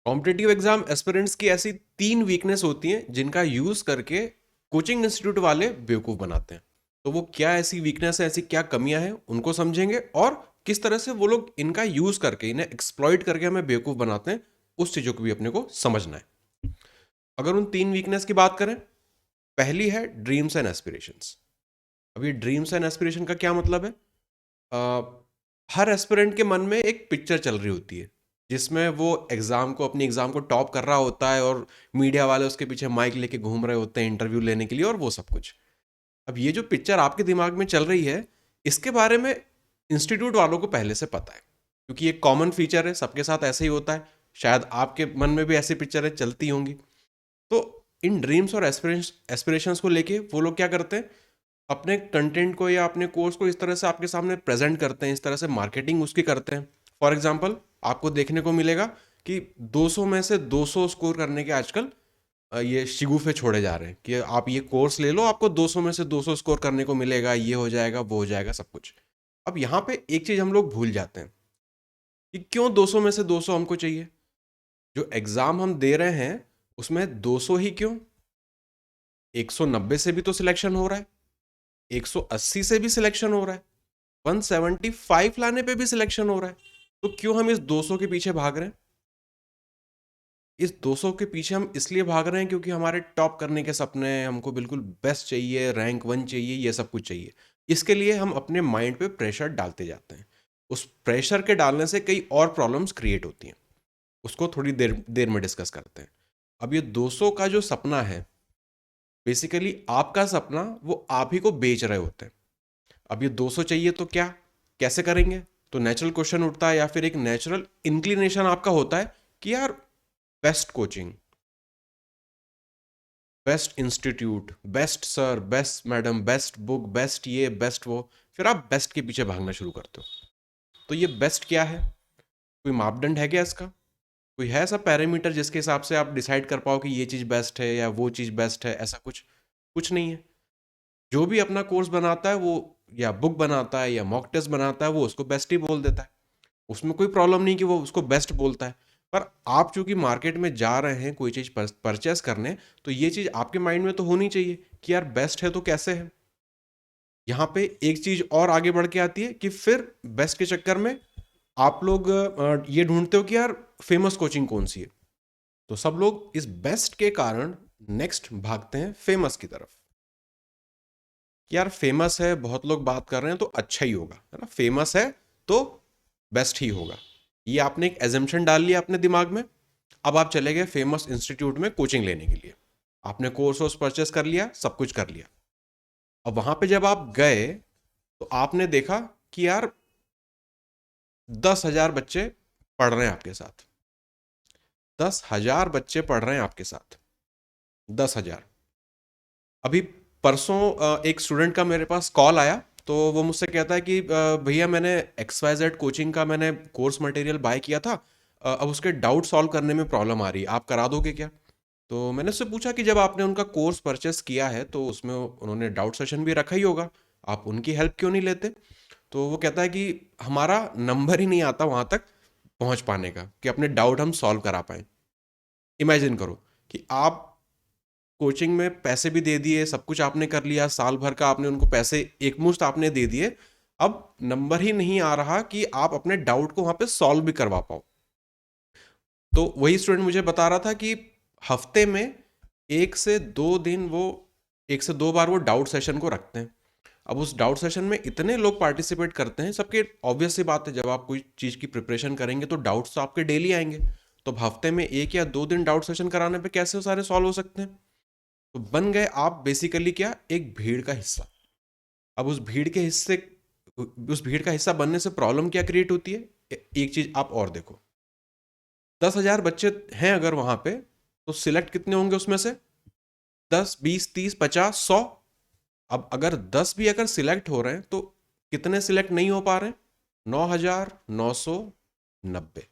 Competitive exam aspirants की ऐसी 3 weakness होती हैं जिनका यूज करके कोचिंग इंस्टीट्यूट वाले बेवकूफ बनाते हैं। तो वो क्या ऐसी वीकनेस है, ऐसी क्या कमियां हैं, उनको समझेंगे और किस तरह से वो लोग इनका यूज करके, इन्हें एक्सप्लॉइट करके हमें बेवकूफ बनाते हैं, उस चीजों को भी अपने को समझना है। अगर उन 3 वीकनेस की बात करें, पहली है ड्रीम्स एंड एस्पिरेशंस। अब ये ड्रीम्स एंड एस्पिरेशन का क्या मतलब है? अ, हर एस्पिरेंट के मन में एक पिक्चर चल रही होती है जिसमें वो अपनी एग्जाम को टॉप कर रहा होता है और मीडिया वाले उसके पीछे माइक लेके घूम रहे होते हैं इंटरव्यू लेने के लिए और वो सब कुछ। अब ये जो पिक्चर आपके दिमाग में चल रही है, इसके बारे में इंस्टीट्यूट वालों को पहले से पता है, क्योंकि ये कॉमन फीचर है, सबके साथ ऐसे ही होता है। शायद आपके मन में भी ऐसी पिक्चरें चलती होंगी। तो इन ड्रीम्स और एस्पिरेशंस को लेके वो लोग क्या करते हैं, अपने कंटेंट को या अपने कोर्स को इस तरह से आपके सामने प्रेजेंट करते हैं, इस तरह से मार्केटिंग उसकी करते हैं। फॉर एग्जांपल, आपको देखने को मिलेगा कि 200 में से 200 स्कोर करने के आजकल ये शिगुफे छोड़े जा रहे हैं कि आप ये कोर्स ले लो, आपको 200 में से 200 स्कोर करने को मिलेगा, ये हो जाएगा, वो हो जाएगा, सब कुछ। अब यहाँ पे एक चीज हम लोग भूल जाते हैं कि क्यों 200 में से 200 हमको चाहिए। जो एग्जाम हम दे रहे हैं उसमें 200 ही क्यों, 190 से भी तो सिलेक्शन हो रहा है, 180 से भी सिलेक्शन हो रहा है, 175 लाने पे भी सिलेक्शन हो रहा है। तो क्यों हम इस 200 के पीछे भाग रहे हैं? इस 200 के पीछे हम इसलिए भाग रहे हैं क्योंकि हमारे टॉप करने के सपने हैं, हमको बिल्कुल बेस्ट चाहिए, रैंक 1 चाहिए, ये सब कुछ चाहिए। इसके लिए हम अपने माइंड पे प्रेशर डालते जाते हैं। उस प्रेशर के डालने से कई और प्रॉब्लम्स क्रिएट होती हैं। उसको थोड़ी देर देर में डिस्कस करते हैं। अब ये 200 का जो सपना है, बेसिकली आपका सपना वो आप ही को बेच रहे होते हैं। अब ये 200 चाहिए तो क्या, कैसे करेंगे? तो नेचुरल क्वेश्चन उठता है या फिर एक नेचुरल इंक्लिनेशन आपका होता है कि यार, best coaching, best institute, best sir, best madam, best book, best ये, बेस्ट वो। फिर आप बेस्ट के पीछे भागना शुरू करते हो। तो ये बेस्ट क्या है? कोई मापदंड है क्या इसका? कोई है ऐसा पैरामीटर जिसके हिसाब से आप डिसाइड कर पाओ कि ये चीज़ बेस्ट है या वो चीज़ बेस्ट है? ऐसा कुछ कुछ नहीं है। जो भी अपना कोर्स बनाता है वो, या बुक बनाता है या मॉक टेस्ट बनाता है, वो उसको बेस्ट ही बोल देता है। उसमें कोई प्रॉब्लम नहीं कि वो उसको बेस्ट बोलता है। पर आप चूंकि मार्केट में जा रहे हैं कोई चीज़ परचेस करने, तो ये चीज़ आपके माइंड में तो होनी चाहिए कि यार बेस्ट है तो कैसे है। यहाँ पे एक चीज़ और आगे बढ़ के आती है कि फिर बेस्ट के चक्कर में आप लोग ये ढूंढते हो कि यार फेमस कोचिंग कौन सी है। तो सब लोग इस बेस्ट के कारण नेक्स्ट भागते हैं फेमस की तरफ कि यार फेमस है, बहुत लोग बात कर रहे हैं तो अच्छा ही होगा, है ना, फेमस है तो बेस्ट ही होगा। ये आपने एक एजम्पशन डाल लिया अपने दिमाग में। अब आप चले गए फेमस इंस्टीट्यूट में कोचिंग लेने के लिए। आपने कोर्स परचेस कर लिया, सब कुछ कर लिया। अब वहां पे जब आप गए तो आपने देखा कि यार 10,000 बच्चे पढ़ रहे हैं आपके साथ। 10,000 बच्चे पढ़ रहे हैं आपके साथ। 10,000। अभी परसों एक स्टूडेंट का मेरे पास कॉल आया, तो वो मुझसे कहता है कि भैया मैंने XYZ कोचिंग का मैंने कोर्स मटेरियल बाय किया था, अब उसके डाउट सॉल्व करने में प्रॉब्लम आ रही है, आप करा दोगे क्या? तो मैंने उससे पूछा कि जब आपने उनका कोर्स परचेस किया है तो उसमें उन्होंने डाउट सेशन भी रखा ही होगा, आप उनकी हेल्प क्यों नहीं लेते? तो वो कहता है कि हमारा नंबर ही नहीं आता वहाँ तक पहुँच पाने का कि अपने डाउट हम सॉल्व करा पाएँ। इमेजिन करो कि आप कोचिंग में पैसे भी दे दिए, सब कुछ आपने कर लिया, साल भर का आपने उनको पैसे एकमुश्त आपने दे दिए, अब नंबर ही नहीं आ रहा कि आप अपने डाउट को वहाँ पे सॉल्व भी करवा पाओ। तो वही स्टूडेंट मुझे बता रहा था कि हफ्ते में 1 से 2 दिन वो 1 से 2 बार वो डाउट सेशन को रखते हैं। अब उस डाउट सेशन में इतने लोग पार्टिसिपेट करते हैं, सबके ऑब्वियस सी बात है, जब आप कोई चीज़ की प्रिपरेशन करेंगे तो डाउट्स तो आपके डेली आएंगे। तो अब हफ्ते में 1 या 2 दिन डाउट सेशन कराने पे कैसे वो सारे सॉल्व हो सकते हैं? तो बन गए आप बेसिकली क्या, एक भीड़ का हिस्सा। अब उस भीड़ का हिस्सा बनने से प्रॉब्लम क्या क्रिएट होती है? एक चीज आप और देखो, 10,000 बच्चे हैं अगर वहां पे, तो सिलेक्ट कितने होंगे उसमें से? 10, 20, 30, 50, 100। अब अगर 10 भी अगर सिलेक्ट हो रहे हैं तो कितने सिलेक्ट नहीं हो पा रहे हैं? 9,990।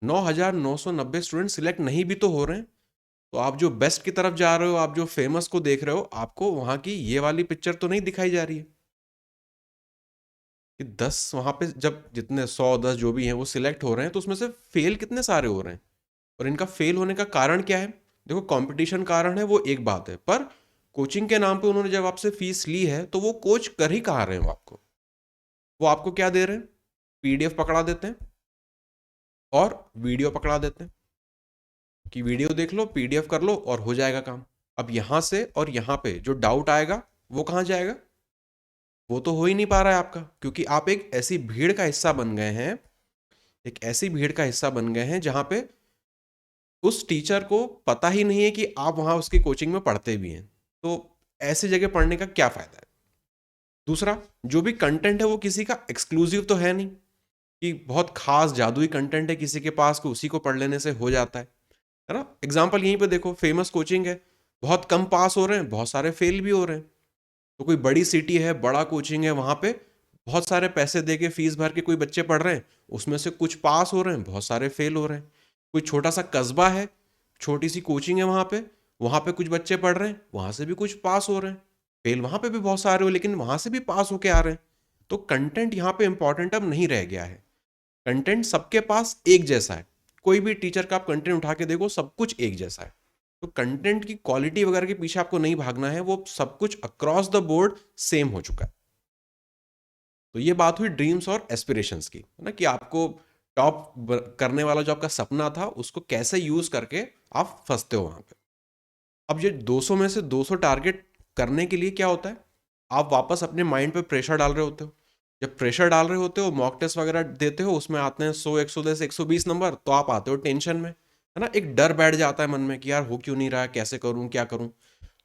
9,990 स्टूडेंट सिलेक्ट नहीं भी तो हो रहे हैं। तो आप जो बेस्ट की तरफ जा रहे हो, आप जो फेमस को देख रहे हो, आपको वहां की ये वाली पिक्चर तो नहीं दिखाई जा रही है कि 10 वहां पे जब जितने 100, 10 जो भी हैं वो सिलेक्ट हो रहे हैं, तो उसमें से फेल कितने सारे हो रहे हैं? और इनका फेल होने का कारण क्या है? देखो, कंपटीशन कारण है वो एक बात है, पर कोचिंग के नाम पे उन्होंने जब आपसे फीस ली है तो वो कोच कर ही कहाँ रहे हैं? वो आपको क्या दे रहे हैं? पीडीएफ पकड़ा देते हैं और वीडियो पकड़ा देते हैं कि वीडियो देख लो, पीडीएफ कर लो और हो जाएगा काम। अब यहां से और यहां पे जो डाउट आएगा वो कहां जाएगा? वो तो हो ही नहीं पा रहा है आपका, क्योंकि आप एक ऐसी भीड़ का हिस्सा बन गए हैं, एक ऐसी भीड़ का हिस्सा बन गए हैं जहां पे उस टीचर को पता ही नहीं है कि आप वहां उसकी कोचिंग में पढ़ते भी हैं। तो ऐसी जगह पढ़ने का क्या फायदा है? दूसरा, जो भी कंटेंट है वो किसी का एक्सक्लूसिव तो है नहीं कि बहुत खास जादुई कंटेंट है किसी के पास को उसी को पढ़ लेने से हो जाता है ना? एग्जाम्पल यहीं पे देखो, फेमस कोचिंग है, बहुत कम पास हो रहे हैं, बहुत सारे फेल भी हो रहे हैं। तो कोई बड़ी सिटी है, बड़ा कोचिंग है, वहां पे बहुत सारे पैसे दे के फीस भर के कोई बच्चे पढ़ रहे हैं, उसमें से कुछ पास हो रहे हैं, बहुत सारे फेल हो रहे हैं। कोई छोटा सा कस्बा है, छोटी सी कोचिंग है, वहां पे कुछ बच्चे पढ़ रहे हैं, वहां से भी कुछ पास हो रहे हैं, फेल वहां पे भी बहुत सारे हो, लेकिन वहां से भी पास होके आ रहे हैं। तो कंटेंट यहाँ पे इंपॉर्टेंट अब नहीं रह गया है। कंटेंट सबके पास एक जैसा है, कोई भी टीचर का आप कंटेंट उठा के देखो, सब कुछ एक जैसा है। तो कंटेंट की क्वालिटी वगैरह के पीछे आपको नहीं भागना है, वो सब कुछ अक्रॉस द बोर्ड सेम हो चुका है। तो ये बात हुई ड्रीम्स और एस्पिरेशंस की, है ना, कि आपको टॉप करने वाला जो आपका सपना था उसको कैसे यूज करके आप फंसते हो वहां पे। अब ये 200 में से 200 टारगेट करने के लिए क्या होता है? आप वापस अपने माइंड पे प्रेशर डाल रहे होते हो। जब प्रेशर डाल रहे होते हो, मॉक टेस्ट वगैरह देते हो, उसमें आते हैं 100, 110, 120 नंबर, तो आप आते हो टेंशन में, है ना? एक डर बैठ जाता है मन में कि यार हो क्यों नहीं रहा है, कैसे करूं, क्या करूं।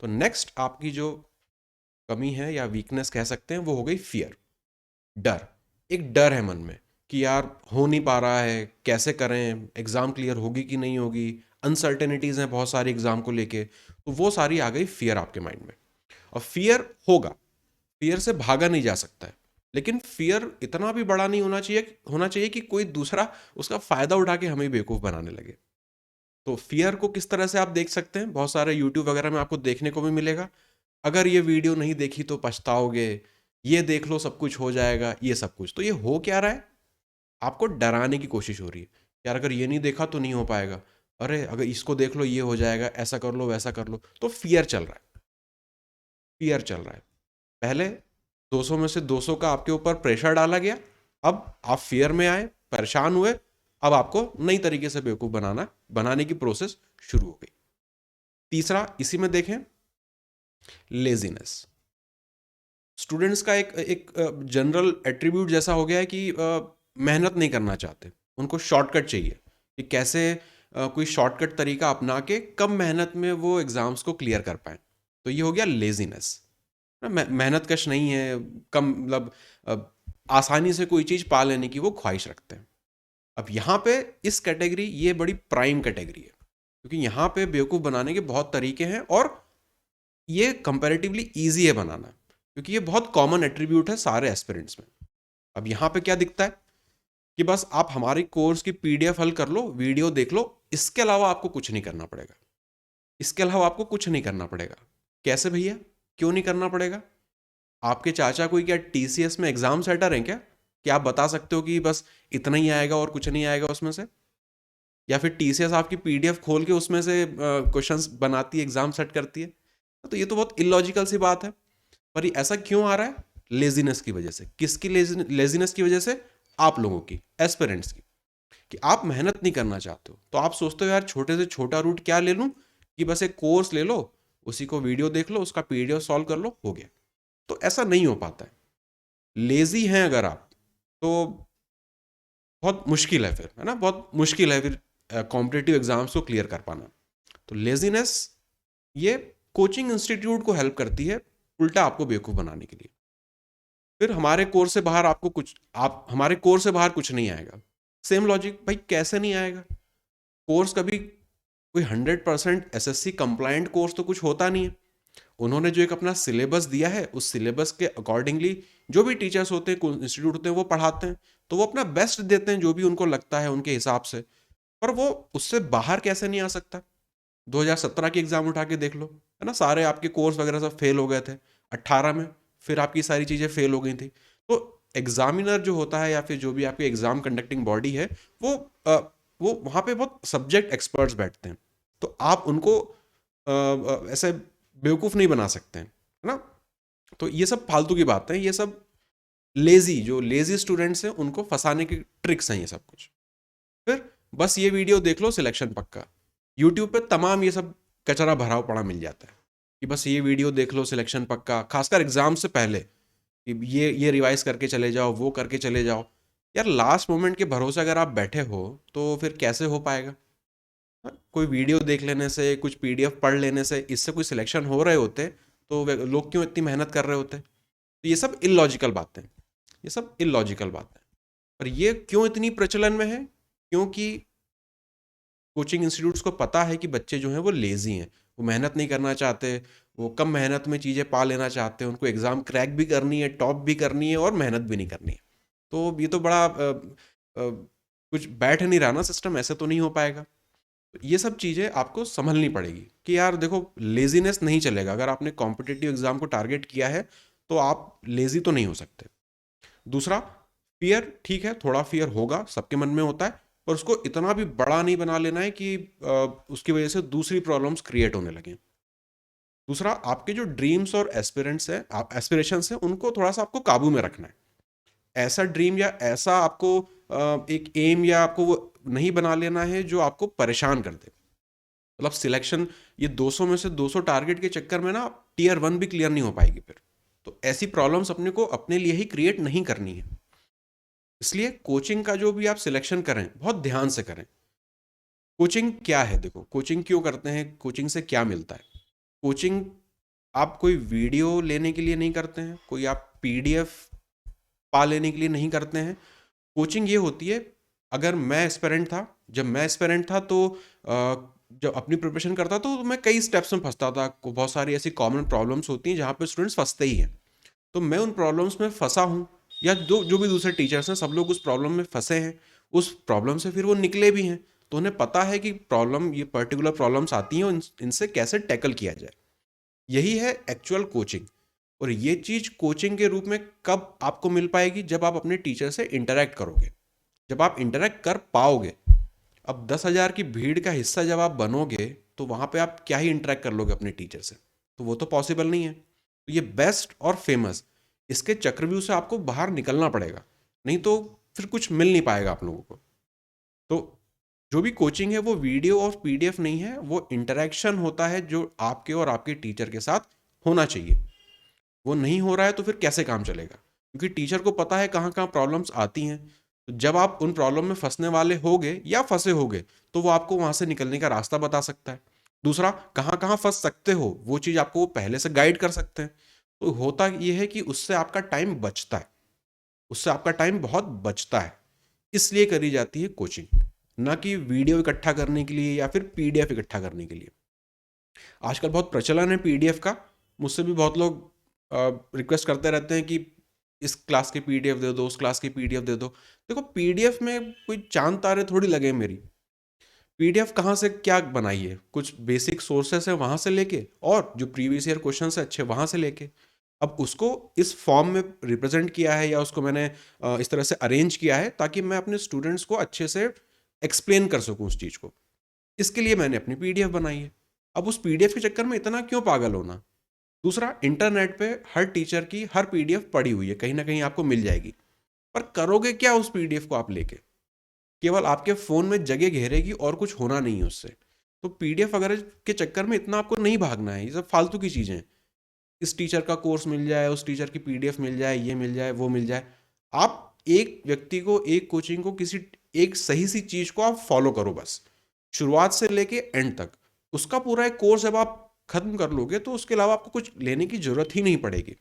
तो नेक्स्ट आपकी जो कमी है या वीकनेस कह सकते हैं, वो हो गई फियर, डर। एक डर है मन में कि यार हो नहीं पा रहा है, कैसे करें, एग्जाम क्लियर होगी कि नहीं होगी, अनसर्टेनिटीज हैं बहुत सारी एग्जाम को लेके। तो वो सारी आ गई फियर आपके माइंड में। और फियर होगा, फियर से भागा नहीं जा सकता है, लेकिन फियर इतना भी बड़ा नहीं होना चाहिए कि कोई दूसरा उसका फायदा उठा के हमें बेवकूफ बनाने लगे। तो फियर को किस तरह से आप देख सकते हैं? बहुत सारे यूट्यूब वगैरह में आपको देखने को भी मिलेगा, अगर ये वीडियो नहीं देखी तो पछताओगे, ये देख लो सब कुछ हो जाएगा, ये सब कुछ। तो ये हो क्या रहा है? आपको डराने की कोशिश हो रही है, यार अगर ये नहीं देखा तो नहीं हो पाएगा, अरे अगर इसको देख लो ये हो जाएगा, ऐसा कर लो वैसा कर लो। तो फियर चल रहा है, फियर चल रहा है। पहले 200 में से 200 का आपके ऊपर प्रेशर डाला गया, अब आप फियर में आए, परेशान हुए, अब आपको नई तरीके से बेवकूफ बनाने की प्रोसेस शुरू हो गई। तीसरा इसी में देखें, लेजीनेस। स्टूडेंट्स का एक जनरल एट्रीब्यूट जैसा हो गया है कि मेहनत नहीं करना चाहते, उनको शॉर्टकट चाहिए कि कैसे कोई शॉर्टकट तरीका अपना के कम मेहनत में वो एग्जाम्स को क्लियर कर पाए। तो ये हो गया लेजीनेस। मेहनत कश नहीं है, कम मतलब अ, आसानी से कोई चीज़ पा लेने की वो ख्वाहिश रखते हैं। अब यहाँ पे इस कैटेगरी, ये बड़ी प्राइम कैटेगरी है, क्योंकि यहाँ पे बेवकूफ़ बनाने के बहुत तरीके हैं और ये कंपैरेटिवली ईजी है बनाना, क्योंकि ये बहुत कॉमन एट्रीब्यूट है सारे एस्पिरेंट्स में। अब यहाँ पे क्या दिखता है कि बस आप हमारी कोर्स की पीडीएफ हल कर लो, वीडियो देख लो, इसके अलावा आपको कुछ नहीं करना पड़ेगा, इसके अलावा आपको कुछ नहीं करना पड़ेगा। कैसे भैया, क्यों नहीं करना पड़ेगा? आपके चाचा कोई क्या टीसीएस में एग्जाम सेटर हैं क्या? क्या आप बता सकते हो कि बस इतना ही आएगा और कुछ नहीं आएगा उसमें से? या फिर टीसीएस आपकी पीडीएफ खोल के उसमें से क्वेश्चंस बनाती है, एग्जाम सेट करती है? तो ये तो बहुत इलॉजिकल सी बात है। पर ये ऐसा क्यों आ रहा है? लेजीनेस की वजह से। किसकी लेजीनेस की वजह से? आप लोगों की, एस्पिरेंट्स की, कि आप मेहनत नहीं करना चाहते हो। तो आप सोचते हो यार छोटे से छोटा रूट क्या ले लूं, कि बस एक कोर्स ले लो, उसी को वीडियो देख लो, उसका पीडीएफ सॉल्व कर लो, हो गया। तो ऐसा नहीं हो पाता है। लेजी हैं अगर आप, तो बहुत मुश्किल है फिर, है ना, बहुत मुश्किल है फिर कॉम्पिटिटिव एग्जाम्स को क्लियर कर पाना। तो लेजीनेस ये कोचिंग इंस्टीट्यूट को हेल्प करती है उल्टा आपको बेवकूफ बनाने के लिए। फिर हमारे कोर्स से बाहर आपको कुछ, आप हमारे कोर्स से बाहर कुछ नहीं आएगा। सेम लॉजिक भाई, कैसे नहीं आएगा? कोर्स कभी कोई 100% एसएससी कंप्लायंट कोर्स तो कुछ होता नहीं है। उन्होंने जो एक अपना सिलेबस दिया है, उस सिलेबस के अकॉर्डिंगली जो भी टीचर्स होते हैं, इंस्टीट्यूट होते हैं, वो पढ़ाते हैं, तो वो अपना बेस्ट देते हैं जो भी उनको लगता है उनके हिसाब से। पर वो उससे बाहर कैसे नहीं आ सकता? 2017 की एग्जाम उठा के देख लो, है ना, सारे आपके कोर्स वगैरह सब फेल हो गए थे। 18 में फिर आपकी सारी चीज़ें फेल हो गई थी। तो एग्जामिनर जो होता है या फिर जो भी आपकी एग्जाम कंडक्टिंग बॉडी है, वो वो वहाँ पे बहुत सब्जेक्ट एक्सपर्ट्स बैठते हैं, तो आप उनको ऐसे बेवकूफ़ नहीं बना सकते हैं, है ना? तो ये सब फालतू की बातें हैं, ये सब जो लेजी स्टूडेंट्स हैं उनको फंसाने की ट्रिक्स हैं ये सब कुछ। फिर बस ये वीडियो देख लो, सिलेक्शन पक्का। यूट्यूब पे तमाम ये सब कचरा भरा पड़ा मिल जाता है कि बस ये वीडियो देख लो, सिलेक्शन पक्का, खासकर एग्जाम से पहले कि ये रिवाइज करके चले जाओ, वो करके चले जाओ। यार लास्ट मोमेंट के भरोसे अगर आप बैठे हो तो फिर कैसे हो पाएगा? हाँ, कोई वीडियो देख लेने से, कुछ पीडीएफ पढ़ लेने से इससे कोई सिलेक्शन हो रहे होते तो लोग क्यों इतनी मेहनत कर रहे होते? तो ये सब इलॉजिकल बातें, ये सब इलॉजिकल बातें। और ये क्यों इतनी प्रचलन में है? क्योंकि कोचिंग इंस्टीट्यूट्स को पता है कि बच्चे जो हैं वो लेजी हैं, वो मेहनत नहीं करना चाहते, वो कम मेहनत में चीज़ें पा लेना चाहते हैं, उनको एग्ज़ाम क्रैक भी करनी है, टॉप भी करनी है और मेहनत भी नहीं करनी है। तो ये तो बड़ा कुछ बैठ नहीं रहा ना सिस्टम, ऐसे तो नहीं हो पाएगा। तो ये सब चीज़ें आपको संभलनी पड़ेगी कि यार देखो, लेजीनेस नहीं चलेगा। अगर आपने कॉम्पिटिटिव एग्ज़ाम को टारगेट किया है तो आप लेजी तो नहीं हो सकते। दूसरा, फियर, ठीक है, थोड़ा फियर होगा, सबके मन में होता है, पर उसको इतना भी बड़ा नहीं बना लेना है कि उसकी वजह से दूसरी प्रॉब्लम्स क्रिएट होने लगे। दूसरा, आपके जो ड्रीम्स और एस्पिरेंट्स हैं, आप एस्पिरेशंस हैं, उनको थोड़ा सा आपको काबू में रखना है। ऐसा ड्रीम या ऐसा आपको एक एम या आपको वो नहीं बना लेना है जो आपको परेशान कर दे। मतलब सिलेक्शन, ये 200 में से 200 टारगेट के चक्कर में ना टीयर 1 भी क्लियर नहीं हो पाएगी फिर। तो ऐसी प्रॉब्लम्स अपने को अपने लिए ही क्रिएट नहीं करनी है। इसलिए कोचिंग का जो भी आप सिलेक्शन करें, बहुत ध्यान से करें। कोचिंग क्या है? देखो, कोचिंग क्यों करते हैं, कोचिंग से क्या मिलता है? कोचिंग आप कोई वीडियो लेने के लिए नहीं करते हैं, कोई आप पीडीएफ पा लेने के लिए नहीं करते हैं। कोचिंग ये होती है, अगर मैं एस्पिरेंट था, जब मैं एस्पिरेंट था तो जब अपनी प्रिपरेशन करता तो मैं कई स्टेप्स में फंसता था। बहुत सारी ऐसी कॉमन प्रॉब्लम्स होती हैं जहाँ पे स्टूडेंट्स फंसते ही हैं। तो मैं उन प्रॉब्लम्स में फंसा हूँ, या जो भी दूसरे टीचर्स हैं सब लोग उस प्रॉब्लम में फंसे हैं, उस प्रॉब्लम से फिर वो निकले भी हैं। तो उन्हें पता है कि प्रॉब्लम, ये पर्टिकुलर प्रॉब्लम्स आती हैं और इनसे कैसे टैकल किया जाए। यही है एक्चुअल कोचिंग। और ये चीज़ कोचिंग के रूप में कब आपको मिल पाएगी? जब आप अपने टीचर से इंटरेक्ट करोगे, जब आप इंटरेक्ट कर पाओगे। अब 10,000 की भीड़ का हिस्सा जब आप बनोगे तो वहाँ पे आप क्या ही इंटरेक्ट कर लोगे अपने टीचर से? तो वो तो पॉसिबल नहीं है। तो ये बेस्ट और फेमस, इसके चक्रव्यूह से आपको बाहर निकलना पड़ेगा, नहीं तो फिर कुछ मिल नहीं पाएगा आप लोगों को। तो जो भी कोचिंग है वो वीडियो और पीडीएफ नहीं है, वो इंटरेक्शन होता है जो आपके और आपके टीचर के साथ होना चाहिए। वो नहीं हो रहा है तो फिर कैसे काम चलेगा? क्योंकि टीचर को पता है कहाँ कहाँ प्रॉब्लम्स आती हैं। तो जब आप उन प्रॉब्लम में फंसने वाले होगे या फंसे होगे तो वो आपको वहाँ से निकलने का रास्ता बता सकता है। दूसरा, कहाँ कहाँ फंस सकते हो वो चीज़ आपको वो पहले से गाइड कर सकते हैं। तो होता ये है कि उससे आपका टाइम बचता है, उससे आपका टाइम बहुत बचता है। इसलिए करी जाती है कोचिंग, ना कि वीडियो इकट्ठा करने के लिए या फिर पीडीएफ इकट्ठा करने के लिए। आजकल बहुत प्रचलन है पीडीएफ का। मुझसे भी बहुत लोग रिक्वेस्ट करते रहते हैं कि इस क्लास की पीडीएफ दे दो, उस क्लास की पीडीएफ दे दो। देखो, पीडीएफ में कोई चांद तारे थोड़ी लगे मेरी। पीडीएफ कहाँ से क्या बनाई है? कुछ बेसिक सोर्सेस है वहाँ से लेके, और जो प्रीवियस ईयर क्वेश्चन है अच्छे वहाँ से लेके। अब उसको इस फॉर्म में रिप्रेजेंट किया है, या उसको मैंने इस तरह से अरेंज किया है ताकि मैं अपने स्टूडेंट्स को अच्छे से एक्सप्लेन कर सकूँ उस चीज़ को। इसके लिए मैंने अपनी पीडीएफ बनाई है। अब उस पीडीएफ के चक्कर में इतना क्यों पागल होना? दूसरा, इंटरनेट पे हर टीचर की हर पीडीएफ पड़ी हुई है, कहीं ना कहीं आपको मिल जाएगी। पर करोगे क्या उस पीडीएफ को आप लेके? केवल आपके फ़ोन में जगह घेरेगी और कुछ होना नहीं है उससे। तो पीडीएफ वगैरह के चक्कर में इतना आपको नहीं भागना है, ये सब फालतू की चीज़ें हैं। इस टीचर का कोर्स मिल जाए, उस टीचर की पीडीएफ मिल जाए, ये मिल जाए, वो मिल जाए। आप एक व्यक्ति को, एक कोचिंग को, किसी एक सही सी चीज़ को आप फॉलो करो बस, शुरुआत से लेके एंड तक। उसका पूरा एक कोर्स जब आप खत्म कर लोगे तो उसके अलावा आपको कुछ लेने की ज़रूरत ही नहीं पड़ेगी।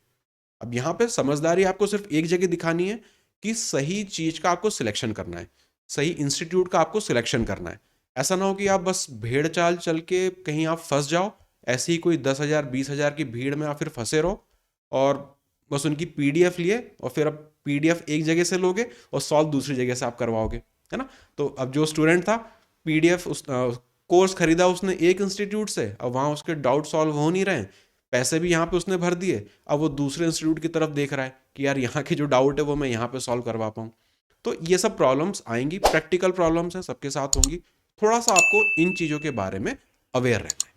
अब यहाँ पे समझदारी आपको सिर्फ एक जगह दिखानी है कि सही चीज़ का आपको सिलेक्शन करना है, सही इंस्टीट्यूट का आपको सिलेक्शन करना है। ऐसा ना हो कि आप बस भेड़ चाल चल के कहीं आप फंस जाओ, ऐसे ही कोई 10,000 20,000 की भीड़ में आप फिर फंसे रहो, और बस उनकी पीडीएफ लिए और फिर अब पीडीएफ एक जगह से लोगे और सॉल्व दूसरी जगह से आप करवाओगे, है ना? तो अब जो स्टूडेंट था, पीडीएफ उस कोर्स खरीदा उसने एक इंस्टीट्यूट से, अब वहाँ उसके डाउट सॉल्व हो नहीं रहे हैं, पैसे भी यहाँ पे उसने भर दिए, अब वो दूसरे इंस्टीट्यूट की तरफ देख रहा है कि यार यहाँ के जो डाउट है वो मैं यहाँ पे सॉल्व करवा पाऊँ। तो ये सब प्रॉब्लम्स आएंगी, प्रैक्टिकल प्रॉब्लम्स है, सबके साथ होंगी। थोड़ा सा आपको इन चीज़ों के बारे में अवेयर रहना है।